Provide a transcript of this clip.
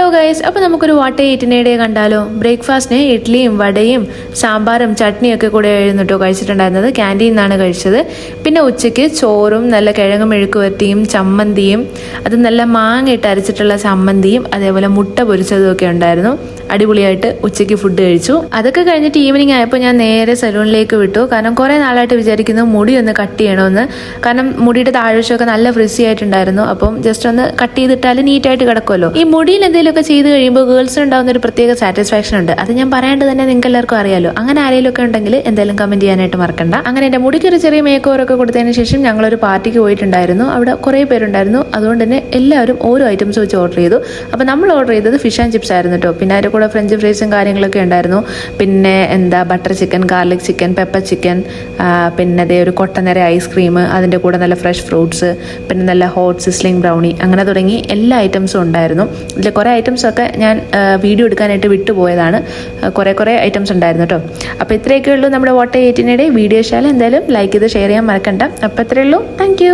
Hello guys, അപ്പോൾ നമുക്കൊരു what ഈറ്റിനിടെ കണ്ടാലോ. ബ്രേക്ക്ഫാസ്റ്റിന് ഇഡ്ഡലിയും വടയും സാമ്പാറും ചട്നിയും ഒക്കെ കൂടെ ആയിരുന്നു കേട്ടോ കഴിച്ചിട്ടുണ്ടായിരുന്നത്. ക്യാൻറ്റീനിൽ നിന്നാണ് കഴിച്ചത്. പിന്നെ ഉച്ചയ്ക്ക് ചോറും നല്ല കിഴങ്ങ് മെഴുക്ക് വരട്ടിയും ചമ്മന്തിയും, അത് നല്ല മാങ്ങ ഇട്ട് അരച്ചിട്ടുള്ള ചമ്മന്തിയും അതേപോലെ മുട്ട പൊരിച്ചതും ഒക്കെ ഉണ്ടായിരുന്നു. അടിപൊളിയായിട്ട് ഉച്ചയ്ക്ക് ഫുഡ് കഴിച്ചു. അതൊക്കെ കഴിഞ്ഞിട്ട് ഈവനിങ് ആയപ്പോൾ ഞാൻ നേരെ സലൂണിലേക്ക് വിട്ടു. കാരണം കുറേ നാളായിട്ട് വിചാരിക്കുന്നു മുടി ഒന്ന് കട്ട് ചെയ്യണമെന്ന്. കാരണം മുടിയുടെ താഴ്വശമൊക്കെ നല്ല ഫ്രിസി ആയിട്ടുണ്ടായിരുന്നു. അപ്പം ജസ്റ്റ് ഒന്ന് കട്ട് ചെയ്തിട്ടാൽ നീറ്റായിട്ട് കിടക്കുമല്ലോ. ഈ മുടിയിൽ എന്തെങ്കിലുമൊക്കെ ചെയ്ത് കഴിയുമ്പോൾ ഗേൾസിന് ഉണ്ടാകുന്ന ഒരു പ്രത്യേക സാറ്റിസ്ഫാക്ഷൻ ഉണ്ട്. അത് ഞാൻ പറയാണ്ട് തന്നെ നിങ്ങൾക്ക് എല്ലാവർക്കും അറിയാലോ. അങ്ങനെ ആരെങ്കിലും ഒക്കെ ഉണ്ടെങ്കിൽ എന്തായാലും കമന്റ് ചെയ്യാനായിട്ട് മറക്കണ്ട. അങ്ങനെ എൻ്റെ മുടിക്ക് ഒരു ചെറിയ മേക്ക് ഓവറൊക്കെ കൊടുത്തതിന് ശേഷം ഞങ്ങളൊരു പാർട്ടിക്ക് പോയിട്ടുണ്ടായിരുന്നു. അവിടെ കുറേ പേരുണ്ടായിരുന്നു. അതുകൊണ്ട് തന്നെ എല്ലാവരും ഓരോ ഐറ്റംസ് വെച്ച് ഓർഡർ ചെയ്തു. അപ്പോൾ നമ്മൾ ഓർഡർ ചെയ്തത് ഫിഷ് ആൻഡ് ചിപ്സ് ആയിരുന്നു കേട്ടോ. പിന്നെ അതിൻ്റെ കൂടെ ഫ്രഞ്ച് ഫ്രൈസും കാര്യങ്ങളൊക്കെ ഉണ്ടായിരുന്നു. പിന്നെ butter chicken, garlic chicken, pepper chicken, പിന്നെ അതേ ഒരു കൊട്ടനര ഐസ്ക്രീം, അതിൻ്റെ കൂടെ നല്ല ഫ്രഷ് ഫ്രൂട്ട്സ്, പിന്നെ നല്ല ഹോട്ട് സിസ്ലിംഗ് ബ്രൗണി, അങ്ങനെ തുടങ്ങി എല്ലാ ഐറ്റംസും ഉണ്ടായിരുന്നു. ഇതിൽ കുറേ ഐറ്റംസൊക്കെ ഞാൻ വീഡിയോ എടുക്കാനായിട്ട് വിട്ടുപോയതാണ്. കുറേ ഐറ്റംസ് ഉണ്ടായിരുന്നു കേട്ടോ. അപ്പോൾ ഇത്രയൊക്കെ ഉള്ളൂ നമ്മുടെ വാട്ട് ഈറ്റിനിടെ വീഡിയോ. ഇഷ്ടമായാലും എന്തായാലും ലൈക്ക് ചെയ്ത് ഷെയർ ചെയ്യാൻ മറക്കണ്ട. അപ്പോൾ ഇത്രയേ ഉള്ളൂ. താങ്ക്